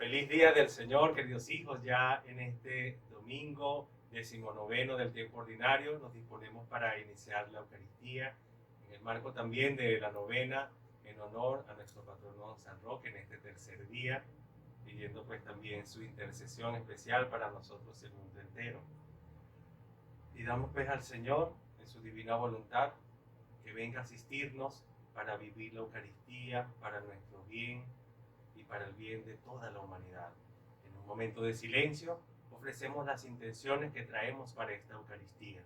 Feliz día del Señor, queridos hijos. Ya en este domingo 19 del tiempo ordinario nos disponemos para iniciar la Eucaristía en el marco también de la novena en honor a nuestro patrono San Roque en este tercer día, pidiendo pues también su intercesión especial para nosotros el mundo entero. Pidamos pues al Señor en su divina voluntad que venga a asistirnos para vivir la Eucaristía para nuestro bien y para el bien de toda la humanidad. En un momento de silencio, ofrecemos las intenciones que traemos para esta Eucaristía.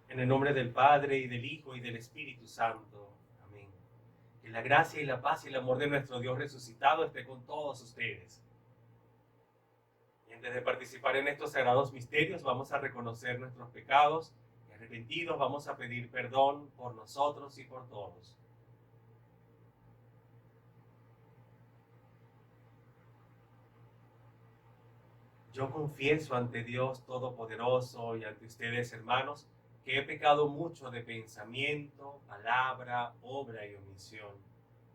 En el nombre del Padre, y del Hijo, y del Espíritu Santo. Amén. Que la gracia y la paz y el amor de nuestro Dios resucitado esté con todos ustedes. Y antes de participar en estos sagrados misterios, vamos a reconocer nuestros pecados y arrepentidos vamos a pedir perdón por nosotros y por todos. Yo confieso ante Dios Todopoderoso y ante ustedes, hermanos, que he pecado mucho de pensamiento, palabra, obra y omisión.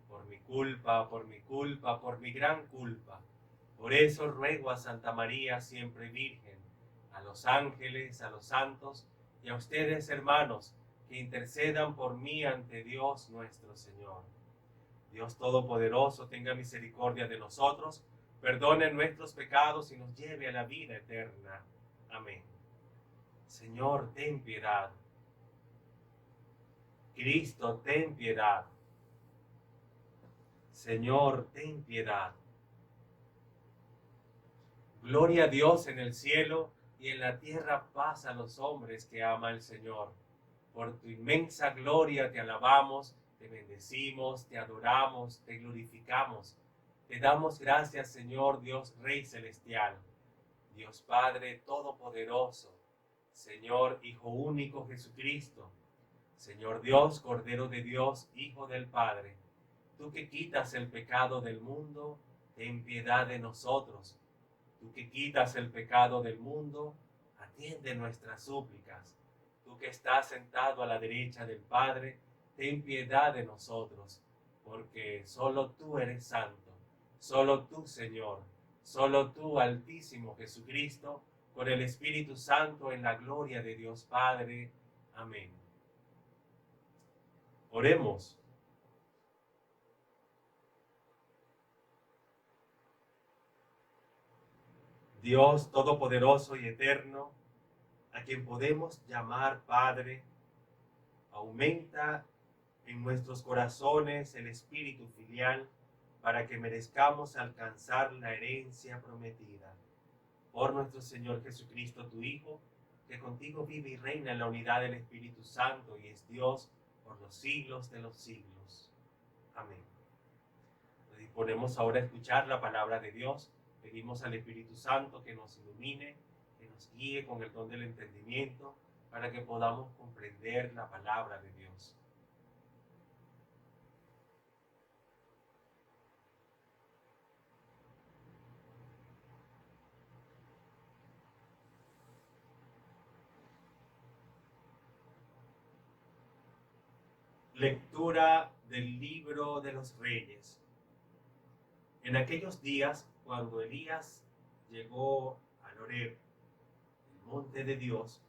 Por mi culpa, por mi gran culpa. Por eso ruego a Santa María, siempre Virgen, a los ángeles, a los santos y a ustedes, hermanos, que intercedan por mí ante Dios nuestro Señor. Dios Todopoderoso, tenga misericordia de nosotros, perdone nuestros pecados y nos lleve a la vida eterna. Amén. Señor, ten piedad. Cristo, ten piedad. Señor, ten piedad. Gloria a Dios en el cielo y en la tierra paz a los hombres que ama el Señor. Por tu inmensa gloria te alabamos, te bendecimos, te adoramos, te glorificamos. Te damos gracias, Señor Dios Rey Celestial, Dios Padre Todopoderoso, Señor Hijo Único Jesucristo, Señor Dios, Cordero de Dios, Hijo del Padre. Tú que quitas el pecado del mundo, ten piedad de nosotros. Tú que quitas el pecado del mundo, atiende nuestras súplicas. Tú que estás sentado a la derecha del Padre, ten piedad de nosotros, porque solo tú eres santo, solo tú, Señor, solo tú, Altísimo Jesucristo, con el Espíritu Santo en la gloria de Dios Padre. Amén. Oremos. Dios Todopoderoso y Eterno, a quien podemos llamar Padre, aumenta en nuestros corazones el espíritu filial para que merezcamos alcanzar la herencia prometida. Por nuestro Señor Jesucristo, tu Hijo, que contigo vive y reina en la unidad del Espíritu Santo y es Dios por los siglos de los siglos. Amén. Nos disponemos ahora a escuchar la palabra de Dios. Pedimos al Espíritu Santo que nos ilumine, que nos guíe con el don del entendimiento, para que podamos comprender la palabra de Dios. Lectura del libro de los Reyes. En aquellos días, cuando Elías llegó a Horeb, el monte de Dios,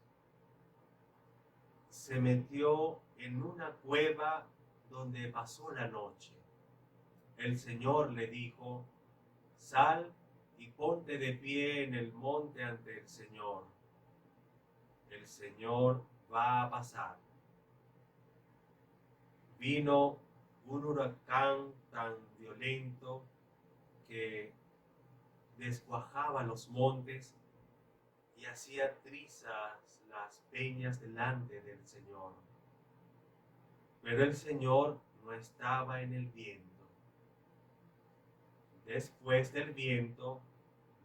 se metió en una cueva donde pasó la noche. El Señor le dijo: sal y ponte de pie en el monte ante el Señor. El Señor va a pasar. Vino un huracán tan violento que descuajaba los montes y hacía trizas las peñas delante del Señor. Pero el Señor no estaba en el viento. Después del viento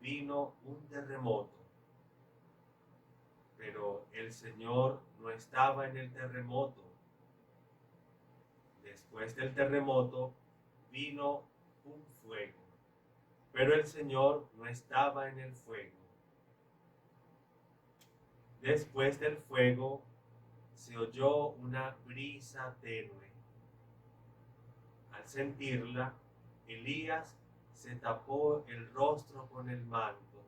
vino un terremoto. Pero el Señor no estaba en el terremoto. Después del terremoto vino un fuego. Pero el Señor no estaba en el fuego. Después del fuego se oyó una brisa tenue. Al sentirla, Elías se tapó el rostro con el manto,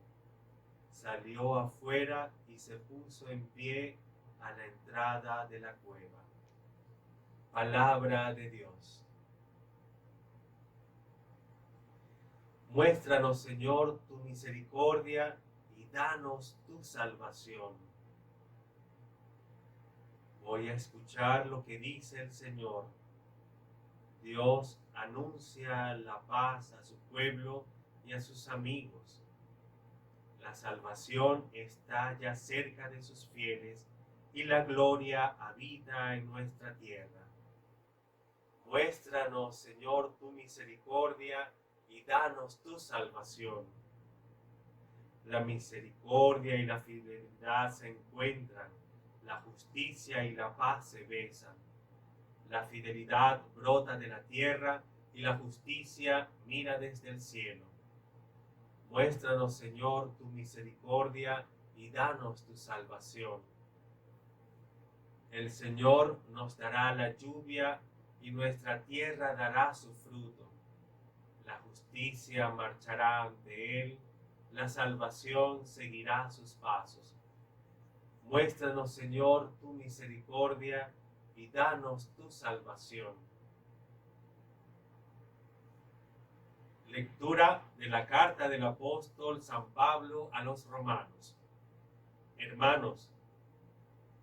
salió afuera y se puso en pie a la entrada de la cueva. Palabra de Dios. Muéstranos, Señor, tu misericordia y danos tu salvación. Voy a escuchar lo que dice el Señor. Dios anuncia la paz a su pueblo y a sus amigos. La salvación está ya cerca de sus fieles y la gloria habita en nuestra tierra. Muéstranos, Señor, tu misericordia y danos tu salvación. La misericordia y la fidelidad se encuentran, la justicia y la paz se besan. La fidelidad brota de la tierra y la justicia mira desde el cielo. Muéstranos, Señor, tu misericordia y danos tu salvación. El Señor nos dará la lluvia y nuestra tierra dará su fruto. La justicia marchará ante él, la salvación seguirá sus pasos. Muéstranos, Señor, tu misericordia y danos tu salvación. Lectura de la carta del apóstol San Pablo a los romanos. Hermanos,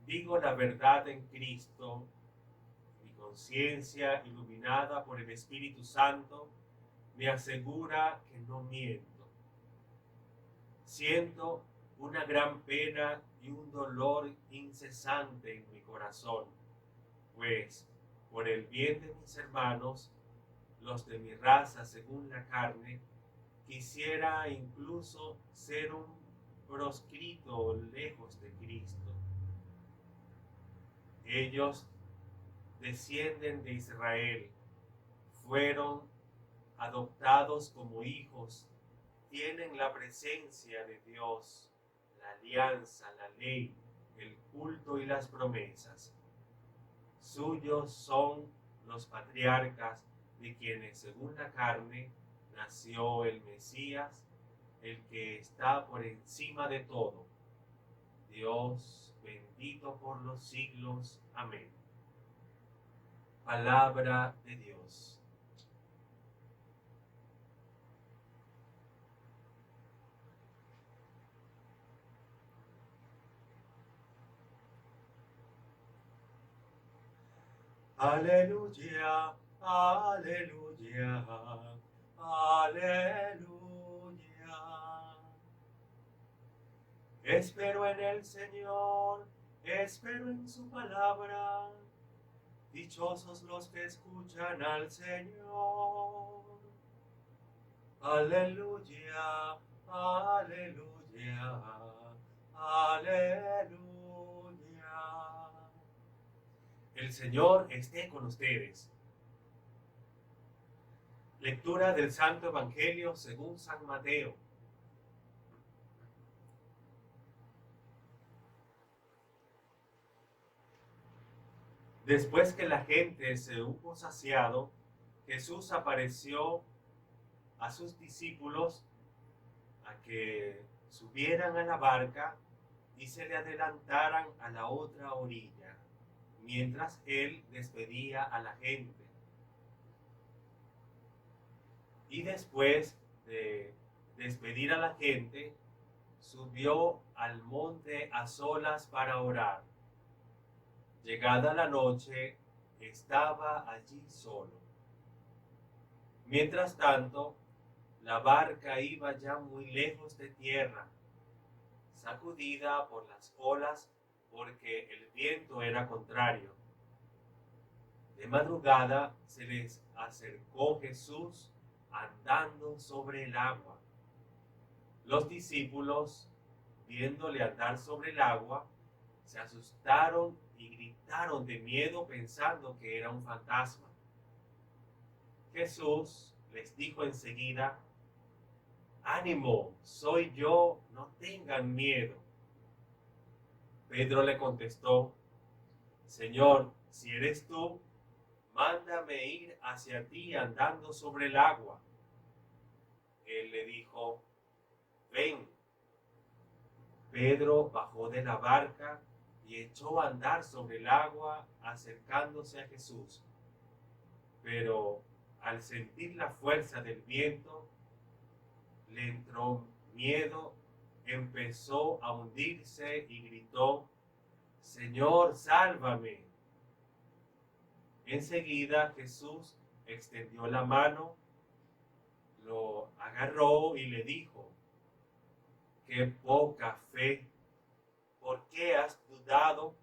digo la verdad en Cristo, mi conciencia iluminada por el Espíritu Santo me asegura que no miento. Siento una gran pena y un dolor incesante en mi corazón, pues por el bien de mis hermanos, los de mi raza según la carne, quisiera incluso ser un proscrito lejos de Cristo. Ellos descienden de Israel, fueron adoptados como hijos, tienen la presencia de Dios, la alianza, la ley, el culto y las promesas. Suyos son los patriarcas, de quienes según la carne nació el Mesías, el que está por encima de todo. Dios bendito por los siglos. Amén. Palabra de Dios. Aleluya, aleluya, aleluya. Espero en el Señor, espero en su palabra. Dichosos los que escuchan al Señor. Aleluya, aleluya, aleluya. El Señor esté con ustedes. Lectura del Santo Evangelio según San Mateo. Después que la gente se hubo saciado, Jesús apareció a sus discípulos a que subieran a la barca y se le adelantaran a la otra orilla, mientras él despedía a la gente. Y después de despedir a la gente, subió al monte a solas para orar. Llegada la noche, estaba allí solo. Mientras tanto, la barca iba ya muy lejos de tierra, sacudida por las olas porque el viento era contrario. De madrugada se les acercó Jesús andando sobre el agua. Los discípulos, viéndole andar sobre el agua, se asustaron y gritaron de miedo pensando que era un fantasma. Jesús les dijo enseguida: ánimo, soy yo, no tengan miedo. Pedro le contestó: Señor, si eres tú, mándame ir hacia ti andando sobre el agua. Él le dijo: ven. Pedro bajó de la barca y echó a andar sobre el agua acercándose a Jesús. Pero al sentir la fuerza del viento, le entró miedo, empezó a hundirse y gritó: Señor, sálvame. Enseguida Jesús extendió la mano, lo agarró y le dijo: qué poca fe, ¿por qué has dudado?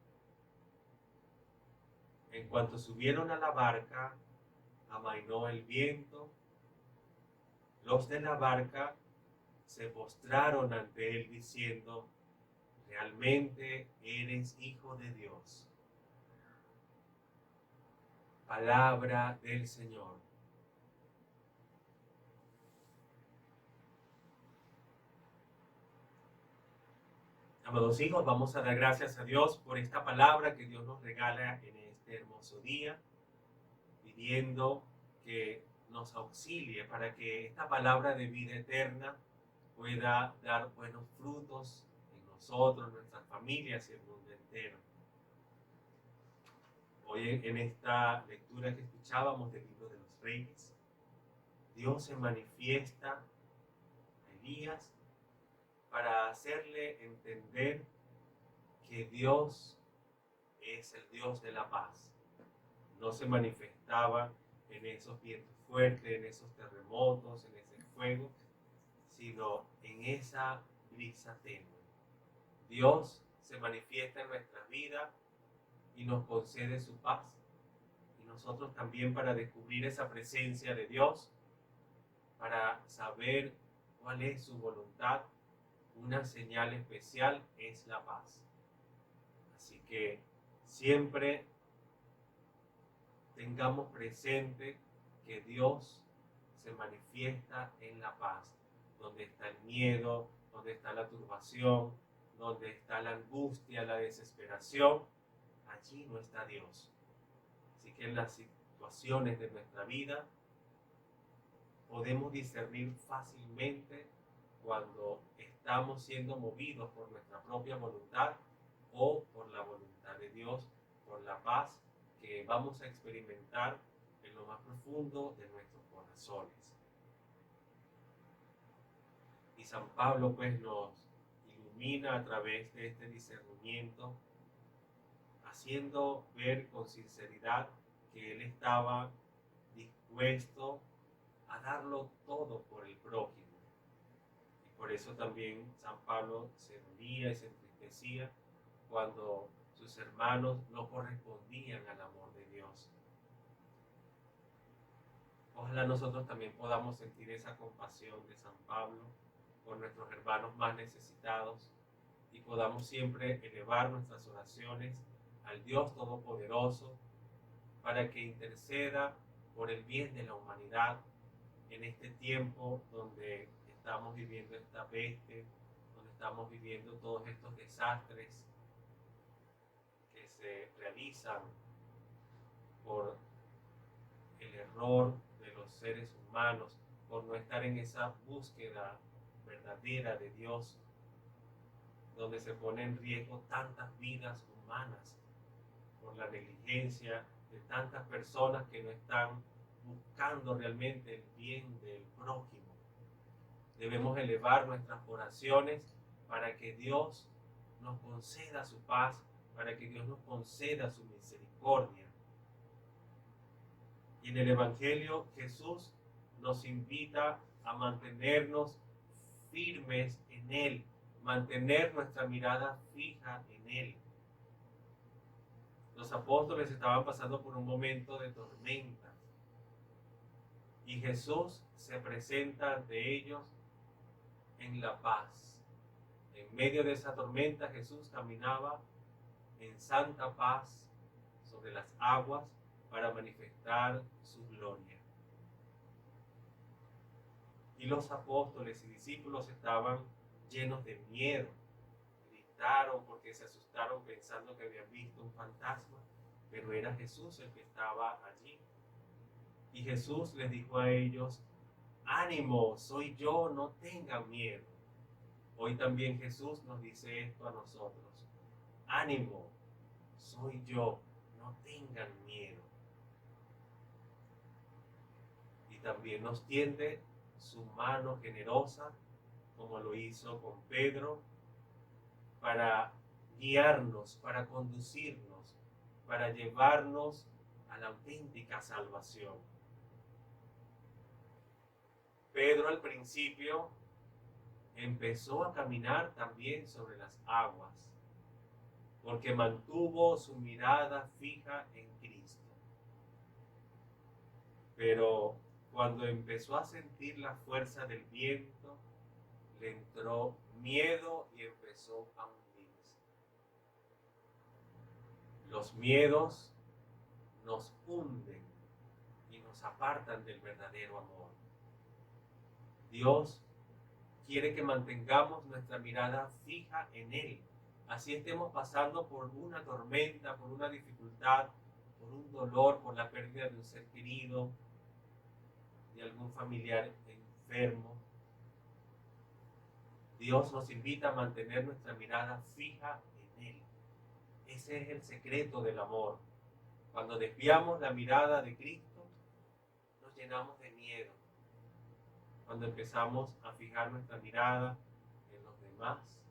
En cuanto subieron a la barca, amainó el viento. Los de la barca se postraron ante él diciendo: realmente eres hijo de Dios. Palabra del Señor. Amados hijos, vamos a dar gracias a Dios por esta palabra que Dios nos regala en este hermoso día, pidiendo que nos auxilie para que esta palabra de vida eterna pueda dar buenos frutos en nosotros, nuestras familias y el mundo entero. Hoy en esta lectura que escuchábamos del libro de los Reyes, Dios se manifiesta a Elías para hacerle entender que Dios es el Dios de la paz. No se manifestaba en esos vientos fuertes, en esos terremotos, en ese fuego, sino en esa brisa tenue. Dios se manifiesta en nuestra vida y nos concede su paz. Y nosotros también, para descubrir esa presencia de Dios, para saber cuál es su voluntad, una señal especial es la paz. Así que siempre tengamos presente que Dios se manifiesta en la paz, donde está el miedo, donde está la turbación, donde está la angustia, la desesperación, allí no está Dios. Así que en las situaciones de nuestra vida podemos discernir fácilmente cuando estamos siendo movidos por nuestra propia voluntad o por la voluntad de Dios, por la paz que vamos a experimentar en lo más profundo de nuestros corazones. Y San Pablo pues nos ilumina a través de este discernimiento, haciendo ver con sinceridad que él estaba dispuesto a darlo todo por el prójimo. Y por eso también San Pablo se dolía y se entristecía cuando sus hermanos no correspondían al amor de Dios. Ojalá nosotros también podamos sentir esa compasión de San Pablo por nuestros hermanos más necesitados y podamos siempre elevar nuestras oraciones al Dios Todopoderoso para que interceda por el bien de la humanidad en este tiempo donde estamos viviendo esta peste, donde estamos viviendo todos estos desastres que se realizan por el error de los seres humanos, por no estar en esa búsqueda verdadera de Dios, donde se pone en riesgo tantas vidas humanas por la negligencia de tantas personas que no están buscando realmente el bien del prójimo. Debemos elevar nuestras oraciones para que Dios nos conceda su paz, para que Dios nos conceda su misericordia. Y en el Evangelio Jesús nos invita a mantenernos firmes en Él, mantener nuestra mirada fija en Él. Los apóstoles estaban pasando por un momento de tormenta y Jesús se presenta ante ellos en la paz. En medio de esa tormenta Jesús caminaba en santa paz sobre las aguas para manifestar su gloria. Y los apóstoles y discípulos estaban llenos de miedo, gritaron porque se asustaron pensando que habían visto un fantasma, pero era Jesús el que estaba allí. Y Jesús les dijo a ellos: ánimo, soy yo, no tengan miedo. Hoy también Jesús nos dice esto a nosotros: ánimo, soy yo, no tengan miedo. Y también nos tiende su mano generosa, como lo hizo con Pedro, para guiarnos, para conducirnos, para llevarnos a la auténtica salvación. Pedro al principio empezó a caminar también sobre las aguas, porque mantuvo su mirada fija en Cristo. Pero cuando empezó a sentir la fuerza del viento, le entró miedo y empezó a hundirse. Los miedos nos hunden y nos apartan del verdadero amor. Dios quiere que mantengamos nuestra mirada fija en Él. Así estemos pasando por una tormenta, por una dificultad, por un dolor, por la pérdida de un ser querido, de algún familiar enfermo. Dios nos invita a mantener nuestra mirada fija en Él. Ese es el secreto del amor. Cuando desviamos la mirada de Cristo, nos llenamos de miedo. Cuando empezamos a fijar nuestra mirada en los demás,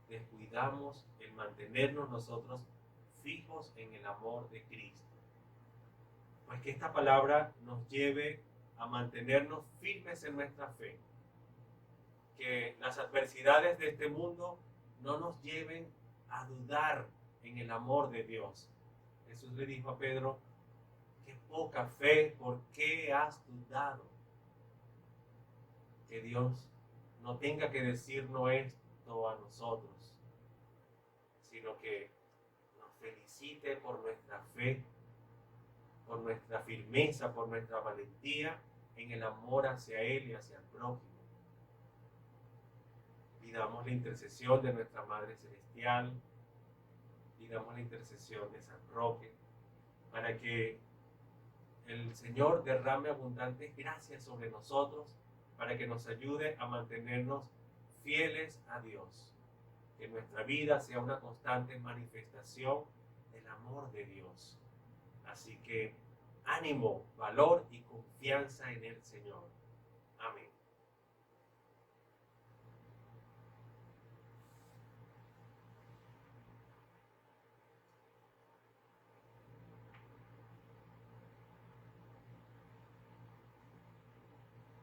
descuidamos el mantenernos nosotros fijos en el amor de Cristo. Pues que esta palabra nos lleve a mantenernos firmes en nuestra fe. Que las adversidades de este mundo no nos lleven a dudar en el amor de Dios. Jesús le dijo a Pedro: qué poca fe, ¿por qué has dudado? Que Dios no tenga que decirnos esto a nosotros, sino que nos felicite por nuestra fe, por nuestra firmeza, por nuestra valentía en el amor hacia Él y hacia el prójimo. Pidamos la intercesión de nuestra Madre Celestial, pidamos la intercesión de San Roque, para que el Señor derrame abundantes gracias sobre nosotros, para que nos ayude a mantenernos fieles a Dios. Que nuestra vida sea una constante manifestación del amor de Dios. Así que ánimo, valor y confianza en el Señor. Amén.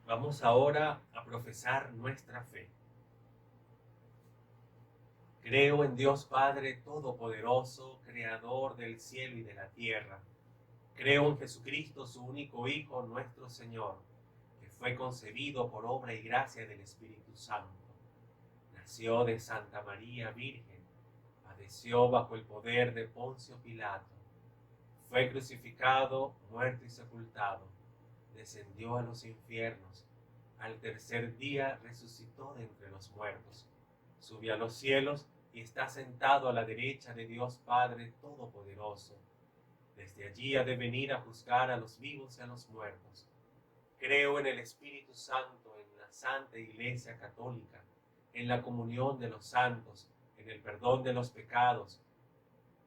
Vamos ahora a profesar nuestra fe. Creo en Dios Padre Todopoderoso, Creador del cielo y de la tierra. Creo en Jesucristo, su único Hijo, nuestro Señor, que fue concebido por obra y gracia del Espíritu Santo. Nació de Santa María Virgen, padeció bajo el poder de Poncio Pilato, fue crucificado, muerto y sepultado, descendió a los infiernos, al tercer día resucitó de entre los muertos, subió a los cielos y está sentado a la derecha de Dios Padre Todopoderoso. Desde allí ha de venir a juzgar a los vivos y a los muertos. Creo en el Espíritu Santo, en la Santa Iglesia Católica, en la comunión de los santos, en el perdón de los pecados,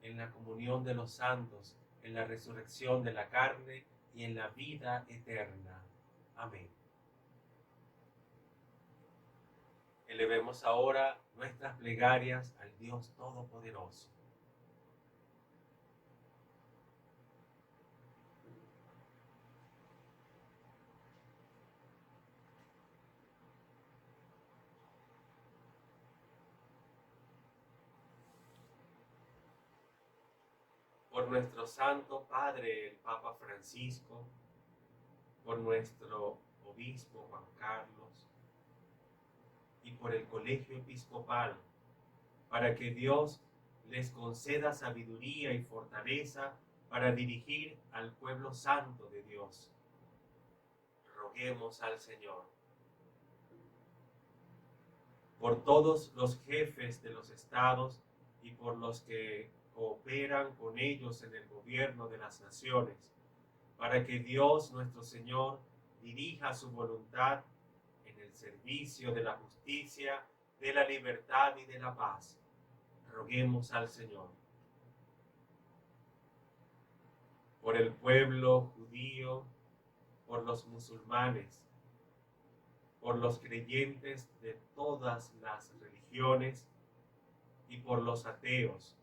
en la comunión de los santos, en la resurrección de la carne y en la vida eterna. Amén. Elevemos ahora nuestras plegarias al Dios Todopoderoso. Por nuestro Santo Padre, el Papa Francisco, por nuestro Obispo Juan Carlos y por el Colegio Episcopal, para que Dios les conceda sabiduría y fortaleza para dirigir al pueblo santo de Dios. Roguemos al Señor. por todos los jefes de los estados y por los que cooperan con ellos en el gobierno de las naciones, para que Dios nuestro Señor dirija su voluntad en el servicio de la justicia, de la libertad y de la paz. Roguemos al Señor. Por el pueblo judío, por los musulmanes, por los creyentes de todas las religiones y por los ateos,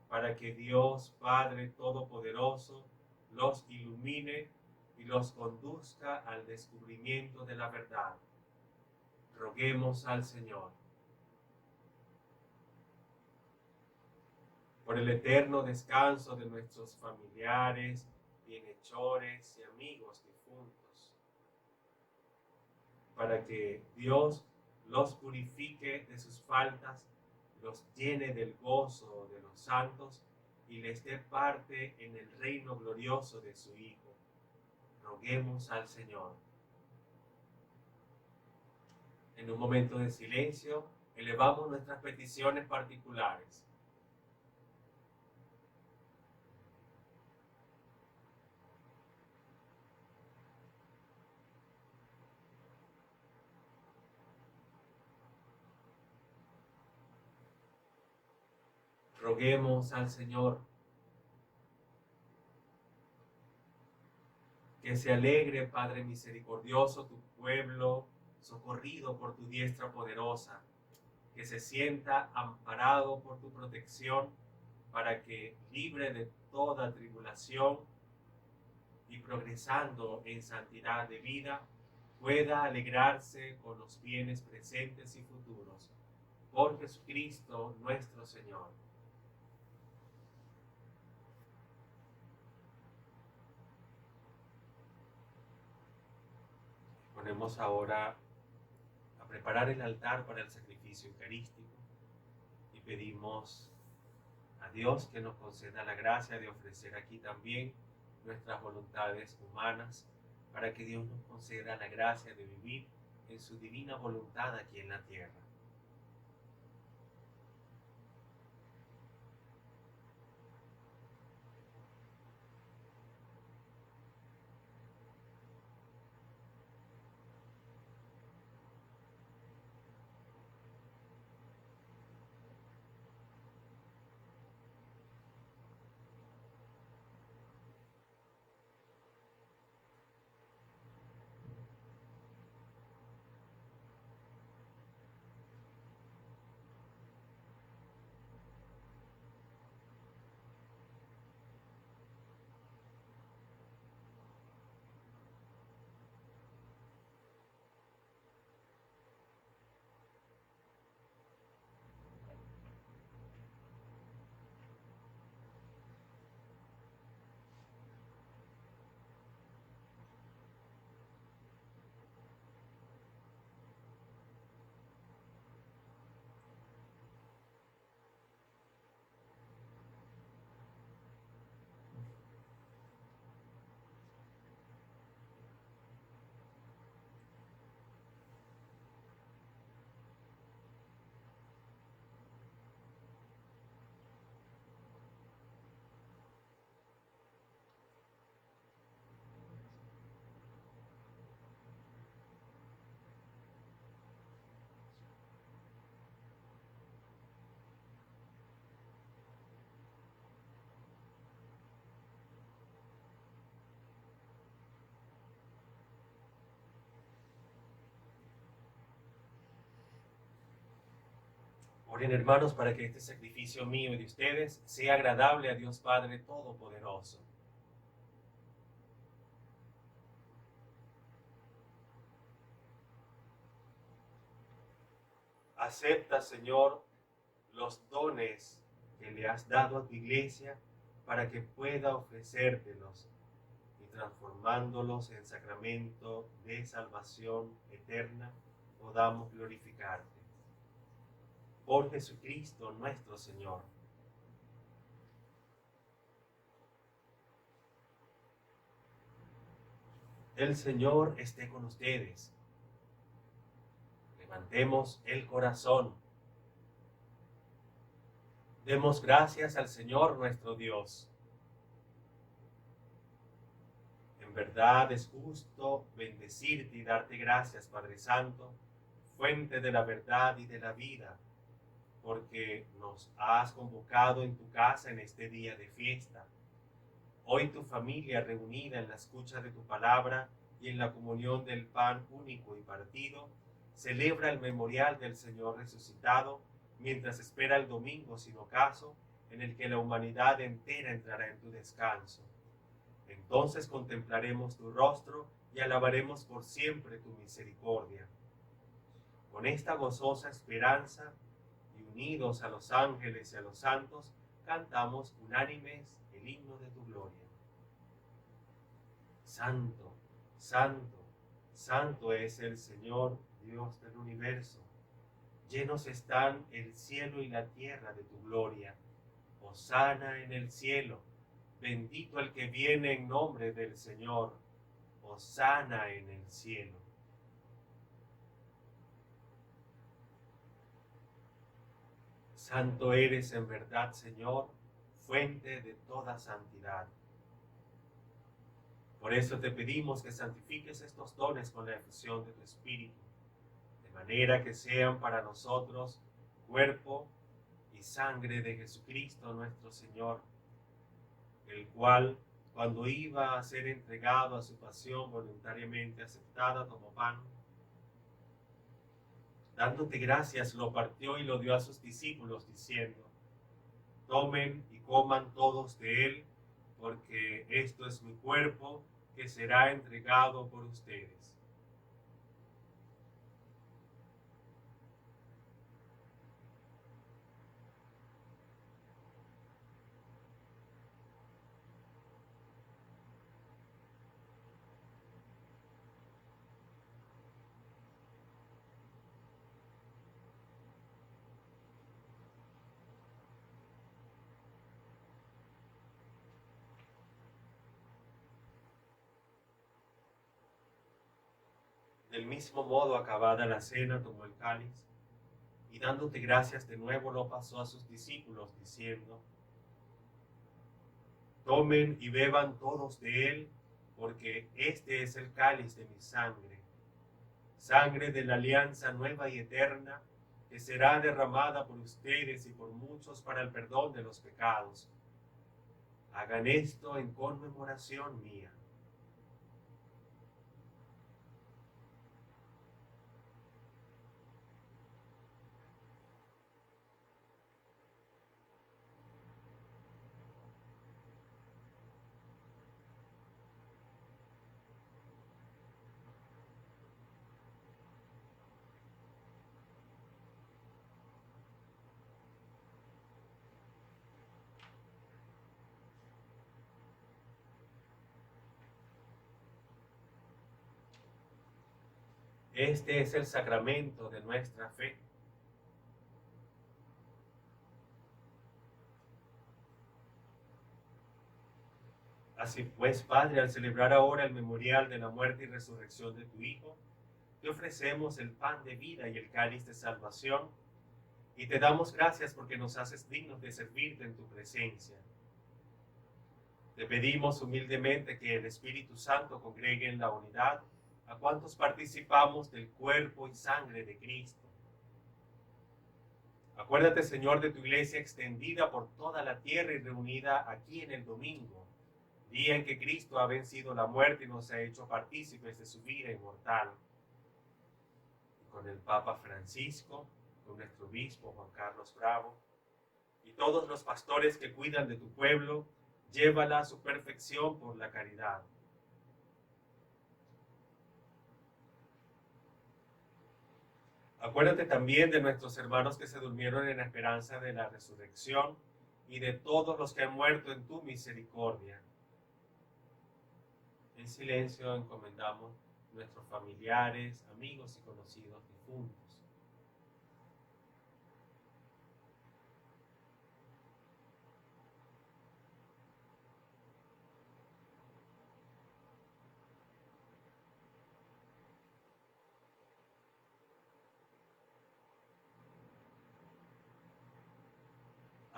para que Dios Padre Todopoderoso los ilumine y los conduzca al descubrimiento de la verdad. Roguemos al Señor. Por el eterno descanso de nuestros familiares, bienhechores y amigos difuntos, para que Dios los purifique de sus faltas, los llene del gozo de los santos y les dé parte en el reino glorioso de su Hijo. Roguemos al Señor. En un momento de silencio, elevamos nuestras peticiones particulares. Roguemos al Señor. Que se alegre, Padre misericordioso, tu pueblo, socorrido por tu diestra poderosa, que se sienta amparado por tu protección, para que, libre de toda tribulación y progresando en santidad de vida, pueda alegrarse con los bienes presentes y futuros. Por Jesucristo nuestro Señor. Ponemos ahora a preparar el altar para el sacrificio eucarístico y pedimos a Dios que nos conceda la gracia de ofrecer aquí también nuestras voluntades humanas, para que Dios nos conceda la gracia de vivir en su divina voluntad aquí en la tierra. Oren, hermanos, para que este sacrificio mío y de ustedes sea agradable a Dios Padre Todopoderoso. Acepta, Señor, los dones que le has dado a tu iglesia, para que pueda ofrecértelos y transformándolos en sacramento de salvación eterna, podamos glorificarte. Por Jesucristo nuestro Señor. El Señor esté con ustedes. Levantemos el corazón. Demos gracias al Señor nuestro Dios. En verdad es justo bendecirte y darte gracias, Padre Santo, fuente de la verdad y de la vida, porque nos has convocado en tu casa en este día de fiesta. Hoy tu familia reunida en la escucha de tu palabra y en la comunión del pan único y partido, celebra el memorial del Señor resucitado, mientras espera el domingo sin ocaso, en el que la humanidad entera entrará en tu descanso. Entonces contemplaremos tu rostro y alabaremos por siempre tu misericordia. Con esta gozosa esperanza y unidos a los ángeles y a los santos, cantamos unánimes el himno de tu gloria. Santo, santo, santo es el Señor, Dios del universo. Llenos están el cielo y la tierra de tu gloria. Hosana en el cielo. Bendito el que viene en nombre del Señor. Hosana en el cielo. Santo eres en verdad, Señor, fuente de toda santidad. Por eso te pedimos que santifiques estos dones con la efusión de tu Espíritu, de manera que sean para nosotros cuerpo y sangre de Jesucristo nuestro Señor, el cual, cuando iba a ser entregado a su pasión voluntariamente aceptada, tomó pan. Dándote gracias, lo partió y lo dio a sus discípulos, diciendo: tomen y coman todos de él, porque esto es mi cuerpo que será entregado por ustedes. Del mismo modo, acabada la cena, tomó el cáliz y dándote gracias de nuevo lo pasó a sus discípulos, diciendo: tomen y beban todos de él, porque este es el cáliz de mi sangre, sangre de la alianza nueva y eterna, que será derramada por ustedes y por muchos para el perdón de los pecados. Hagan esto en conmemoración mía. Este es el sacramento de nuestra fe. Así pues, Padre, al celebrar ahora el memorial de la muerte y resurrección de tu Hijo, te ofrecemos el pan de vida y el cáliz de salvación, y te damos gracias porque nos haces dignos de servirte en tu presencia. Te pedimos humildemente que el Espíritu Santo congregue en la unidad a cuantos participamos del cuerpo y sangre de Cristo. Acuérdate, Señor, de tu iglesia extendida por toda la tierra y reunida aquí en el domingo, día en que Cristo ha vencido la muerte y nos ha hecho partícipes de su vida inmortal. Y con el Papa Francisco, con nuestro obispo Juan Carlos Bravo, y todos los pastores que cuidan de tu pueblo, llévala a su perfección por la caridad. Acuérdate también de nuestros hermanos que se durmieron en la esperanza de la resurrección y de todos los que han muerto en tu misericordia. En silencio encomendamos nuestros familiares, amigos y conocidos difuntos.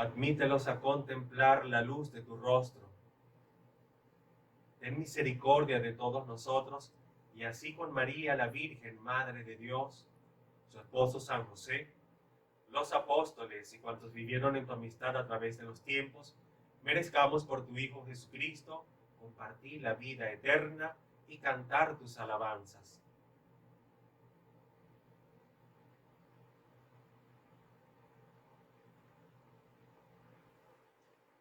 Admítelos a contemplar la luz de tu rostro. Ten misericordia de todos nosotros, y así con María, la Virgen, Madre de Dios, su esposo San José, los apóstoles y cuantos vivieron en tu amistad a través de los tiempos, merezcamos por tu Hijo Jesucristo compartir la vida eterna y cantar tus alabanzas.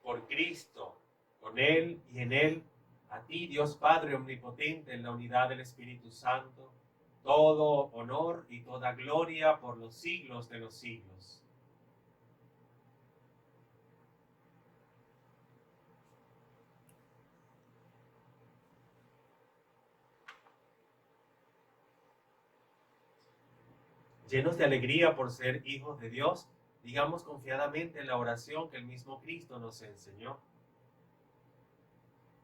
Por Cristo, con Él y en Él, a ti, Dios Padre omnipotente, en la unidad del Espíritu Santo, todo honor y toda gloria por los siglos de los siglos. Llenos de alegría por ser hijos de Dios, digamos confiadamente la oración que el mismo Cristo nos enseñó.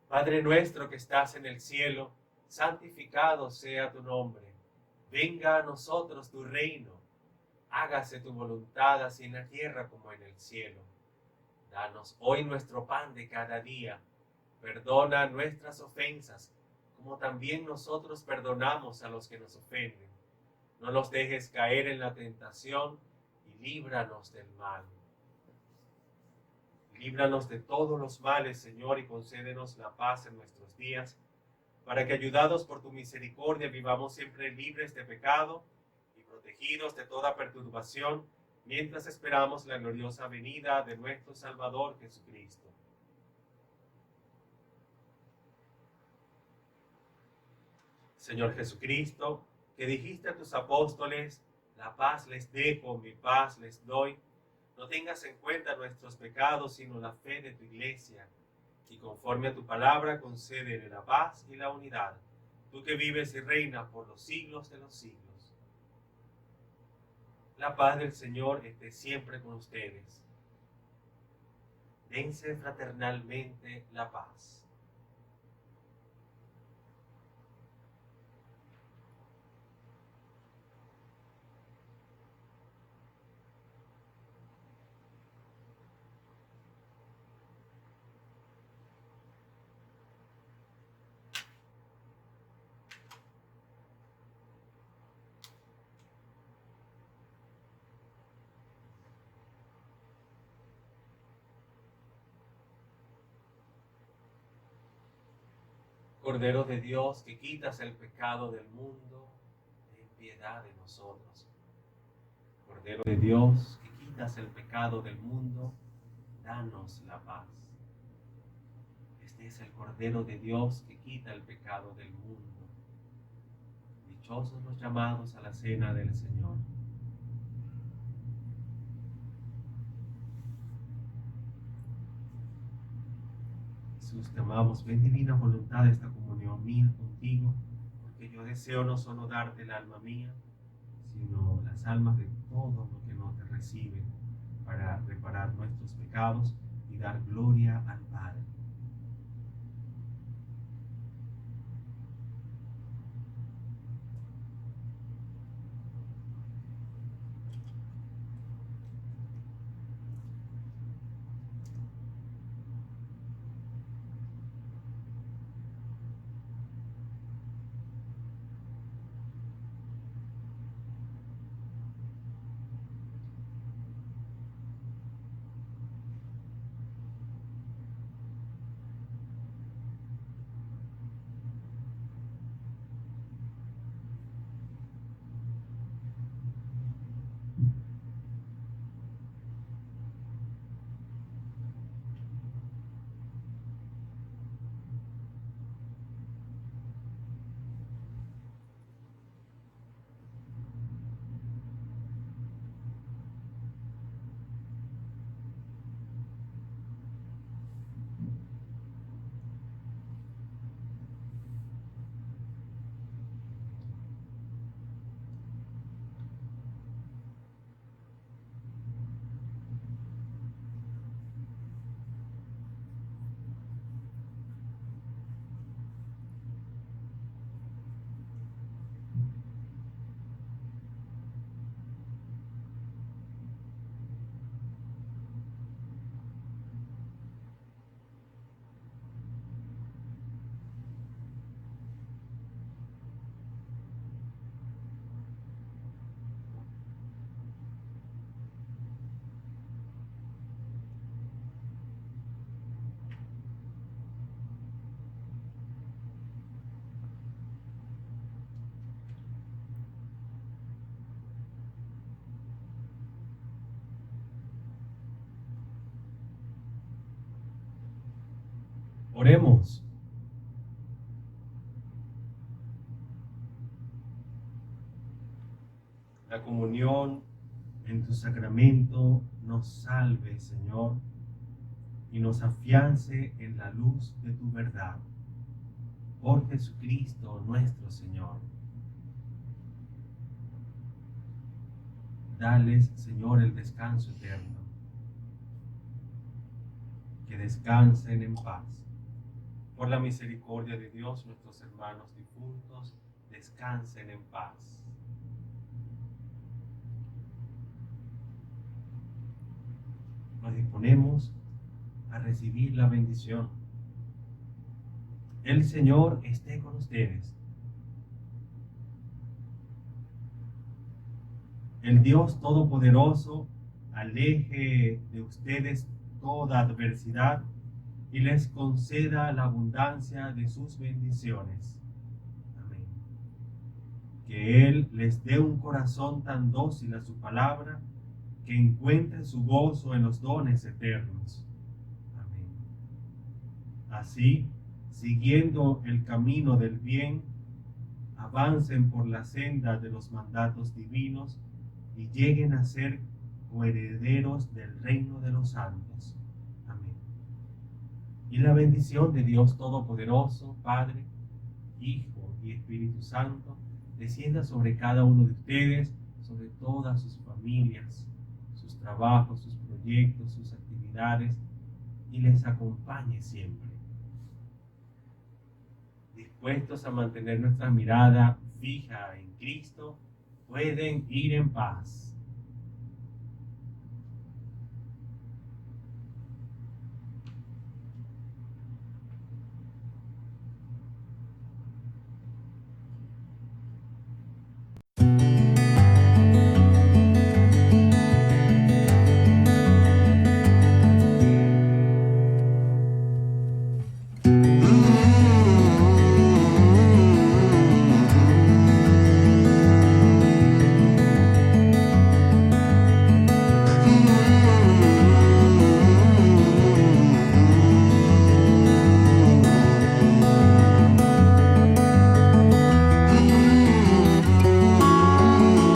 Padre nuestro que estás en el cielo, santificado sea tu nombre. Venga a nosotros tu reino. Hágase tu voluntad así en la tierra como en el cielo. Danos hoy nuestro pan de cada día. Perdona nuestras ofensas, como también nosotros perdonamos a los que nos ofenden. No los dejes caer en la tentación y líbranos del mal. Líbranos de todos los males, Señor, y concédenos la paz en nuestros días, para que, ayudados por tu misericordia, vivamos siempre libres de pecado y protegidos de toda perturbación, mientras esperamos la gloriosa venida de nuestro Salvador Jesucristo. Señor Jesucristo, que dijiste a tus apóstoles, la paz les dejo, mi paz les doy, no tengas en cuenta nuestros pecados, sino la fe de tu iglesia, y conforme a tu palabra concédele la paz y la unidad, tú que vives y reinas por los siglos de los siglos. La paz del Señor esté siempre con ustedes. Dense fraternalmente la paz. Cordero de Dios, que quitas el pecado del mundo, ten piedad de nosotros. Cordero de Dios, que quitas el pecado del mundo, danos la paz. Este es el Cordero de Dios que quita el pecado del mundo. Dichosos los llamados a la cena del Señor. Jesús, te amamos. Ven, divina voluntad, esta comunión mía contigo, porque yo deseo no solo darte el alma mía, sino las almas de todos los que no te reciben, para reparar nuestros pecados y dar gloria al Padre. Oremos. La comunión en tu sacramento nos salve, Señor, y nos afiance en la luz de tu verdad. Por Jesucristo nuestro Señor. Dales, Señor, el descanso eterno. Que descansen en paz. Por la misericordia de Dios, nuestros hermanos difuntos descansen en paz. Nos disponemos a recibir la bendición. El Señor esté con ustedes. El Dios Todopoderoso aleje de ustedes toda adversidad y les conceda la abundancia de sus bendiciones. Amén. Que Él les dé un corazón tan dócil a su palabra que encuentre su gozo en los dones eternos. Amén. Así, siguiendo el camino del bien, avancen por la senda de los mandatos divinos y lleguen a ser coherederos del reino de los santos. Amén. Y la bendición de Dios Todopoderoso, Padre, Hijo y Espíritu Santo, descienda sobre cada uno de ustedes, sobre todas sus familias, sus trabajos, sus proyectos, sus actividades, y les acompañe siempre. Dispuestos a mantener nuestra mirada fija en Cristo, pueden ir en paz.